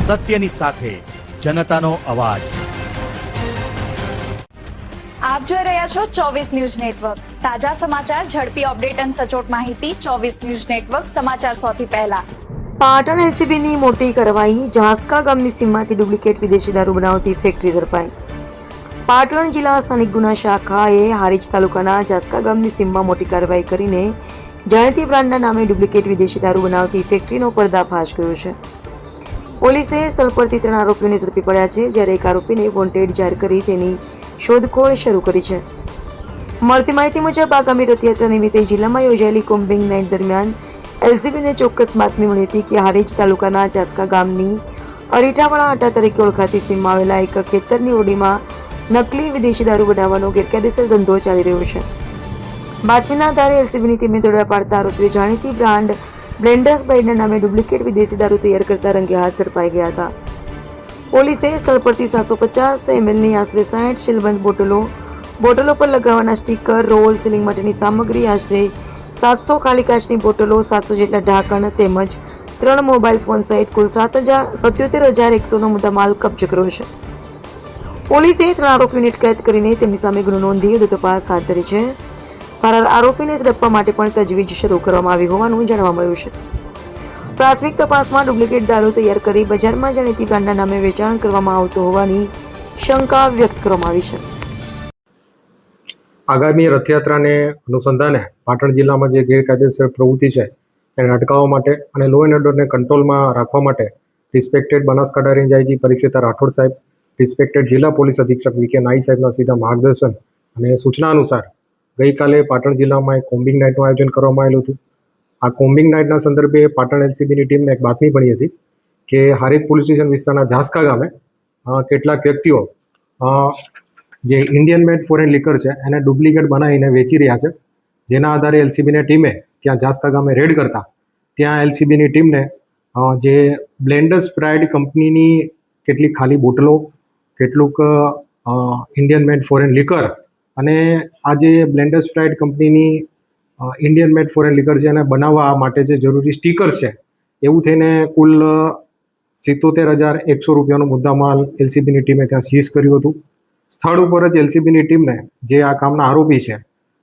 સત્યની સાથે જનતાનો અવાજ। આપ જોઈ રહ્યા છો 24 ન્યૂઝ નેટવર્ક। તાજા સમાચાર, ઝડપી અપડેટ અને સચોટ માહિતી 24 ન્યૂઝ નેટવર્ક સમાચાર સૌથી પહેલા। પાટણ એલસીબીની મોટી કાર્યવાહી। ઝાંસકા ગામની સીમમાંથી ડુપ્લિકેટ વિદેશી દારૂ બનાવતી ફેક્ટરી ઝડપાઈ। પાટણ જિલ્લા સ્થાનિક ગુના શાખાએ હારીજ તાલુકાના ઝાંસકા ગામની સીમમાં મોટી કાર્યવાહી કરીને જાણીતી બ્રાન્ડના નામે ડુપ્લિકેટ વિદેશી દારૂ બનાવતી ફેક્ટરીનો પર્દાફાશ કર્યો છે। પોલીસે સ્થળ પરથી 3 આરોપીઓને ઝડપી પડ્યા છે, જ્યારે એક આરોપીને વોન્ટેડ જાહેર કરી તેની શોધખોળ શરૂ કરી છે। મળતી માહિતી મુજબ આગામી રથયાત્રા નિમિત્તે જિલ્લામાં યોજાયેલી કોમ્બિંગ નાઇટ દરમિયાન એલસીબીને ચોક્કસ બાતમી મળી હતી કે હારીજ તાલુકાના ઝાંસકા ગામની અરીઠાવાળા આટા તરીકે ઓળખાતી સીમમાં આવેલા એક ખેતરની ઓરડીમાં નકલી વિદેશી દારૂ બનાવવાનો ગેરકાયદેસર ધંધો ચાલી રહ્યો છે। બાતમીના આધારે એલસીબીની ટીમે દરોડા પાડતા આરોપીઓ જાણીતી બ્રાન્ડ બ્લેન્ડર્સ બાઇડના નામે ડુપ્લિકેટ વિદેશી દારૂ તૈયાર કરતા રંગે હાથ ઝડપાઈ ગયા હતા। પોલીસે સ્થળ પરથી 750 mlની આશરે 60 સીલબંધ બોટલો પર લગાવવાના સ્ટીકર, રોલ, સીલિંગ માટેની સામગ્રી, આશરે 700 ખાલી કાચની બોટલો, 700 જેટલા ઢાંકણ તેમજ 3 મોબાઈલ ફોન સહિત કુલ 77,100નો મુદ્દામાલ કબજે કર્યો છે। પોલીસે 3 આરોપીઓની અટકાયત કરીને તેમની સામે ગુનો નોંધી વધુ તપાસ હાથ ધરી છે। ફરાર આરોપીને ઝડપવા માટે પણ તજવીજ શરૂ કરવામાં આવી હોવાનું જાણવા મળ્યું છે। પ્રાથમિક તપાસમાં ડુપ્લિકેટ દારૂ તૈયાર કરી બજારમાં જાણીતી બ્રાન્ડના નામે વેચાણ કરવામાં આવતું હોવાની શંકા વ્યક્ત કરવામાં આવી છે। આગામી રથયાત્રાને અનુસંધાને પાટણ જિલ્લામાં જે ગેરકાયદેસર પ્રવૃત્તિ છે એને અટકાવવા માટે અને લો એન્ડ ઓર્ડરને કંટ્રોલમાં રાખવા માટે respected Banaskantha range IG Parikshita Rathod સાહેબ, રિસ્પેક્ટેડ જિલ્લા પોલીસ અધિક્ષક વી કે નાઈ સાહેબના સીધા માર્ગદર્શન અને સૂચના અનુસાર ગઈકાલે પાટણ જિલ્લામાં એક કોમ્બિંગ નાઇટનું આયોજન કરવામાં આવેલું હતું। આ કોમ્બિંગ નાઇટના સંદર્ભે પાટણ એલસીબીની ટીમને એક બાતમી મળી હતી કે હારીજ પોલીસ સ્ટેશન વિસ્તારના ઝાંસકા ગામે કેટલાક વ્યક્તિઓ જે ઇન્ડિયન મેડ ફોરેન લિકર છે એને ડુપ્લિકેટ બનાવીને વેચી રહ્યા છે। જેના આધારે એલસીબીની ટીમે ત્યાં ઝાંસકા ગામે રેડ કરતા ત્યાં એલસીબીની ટીમને જે બ્લેન્ડર્સ પ્રાઇડ કંપનીની કેટલીક ખાલી બોટલો, કેટલુંક ઇન્ડિયન મેડ ફોરેન લિકર અને આ જે બ્લેન્ડર્સ પ્રાઇડ કંપનીની ઇન્ડિયન મેડ ફોરેન લિકર છે એને બનાવવા માટે જે જરૂરી સ્ટીકર્સ છે એવું થઈને કુલ 77,100 રૂપિયાનો મુદ્દામાલ એલસીબીની ટીમે ત્યાં સીઝ કર્યું હતું। સ્થળ ઉપર જ એલસીબીની ટીમને જે આ કામના આરોપી છે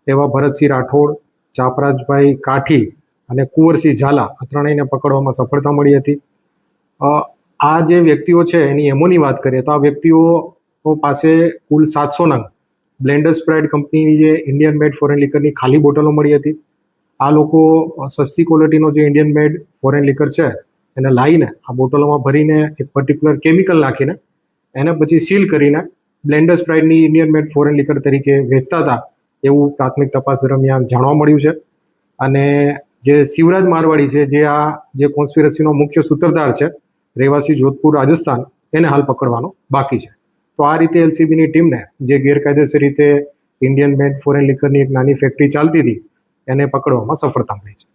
એવા ભરતસિંહ રાઠોડ, ચાપરાજભાઈ કાઠી અને કુંવરસિંહ ઝાલા આ ત્રણેયને પકડવામાં સફળતા મળી હતી। આ જે વ્યક્તિઓ છે એની એમોની વાત કરીએ તો આ વ્યક્તિઓ પાસે કુલ 700 નંગ બ્લેન્ડર્સ પ્રાઇડ કંપનીની જે ઇન્ડિયન મેડ ફોરેન લિકરની ખાલી બોટલો મળી હતી। આ લોકો સસ્તી ક્વોલિટીનો જે ઇન્ડિયન મેડ ફોરેન લિકર છે એને લાવીને આ બોટલોમાં ભરીને એક પર્ટિક્યુલર કેમિકલ નાખીને એને પછી સીલ કરીને બ્લેન્ડર્સ પ્રાઇડની ઇન્ડિયન મેડ ફોરેન લિકર તરીકે વેચતા હતા એવું પ્રાથમિક તપાસ દરમિયાન જાણવા મળ્યું છે। અને જે શિવરાજ મારવાડી છે જે આ જે કોન્સ્પિરસીનો મુખ્ય સૂત્રધાર છે, રહેવાસી જોધપુર રાજસ્થાન, એને હાલ પકડવાનો બાકી છે। તો આ રીતે એલસીબીની ટીમને જે ગેરકાયદેસર રીતે ઇન્ડિયન મેડ ફોરેન લિકરની એક નાની ફેક્ટરી ચાલતી હતી એને પકડવામાં સફળતા મળી છે।